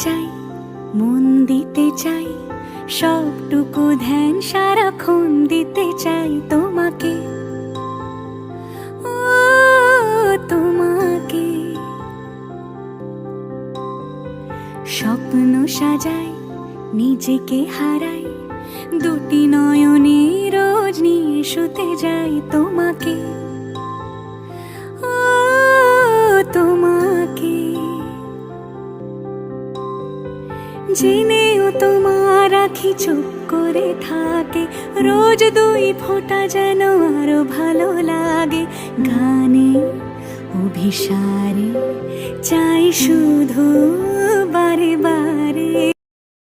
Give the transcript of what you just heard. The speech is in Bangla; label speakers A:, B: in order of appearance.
A: চাই, মন দিতে চাই, সবটুকু ধ্যান সারাক্ষণ দিতে চাই তোমাকে, ও তোমাকে। স্বপ্ন সাজাই, নিজেকে হারাই, দুটি নয়নে রোজ নিয়ে শুতে যাই তোমাকে, ও তোমাকে। জেনেও তোমার আখি চুপ করে থাকে, রোজ দুই ফোঁটা যেন আরো ভালো লাগে। গানে অভিসারে চাই শুধু বারে বারে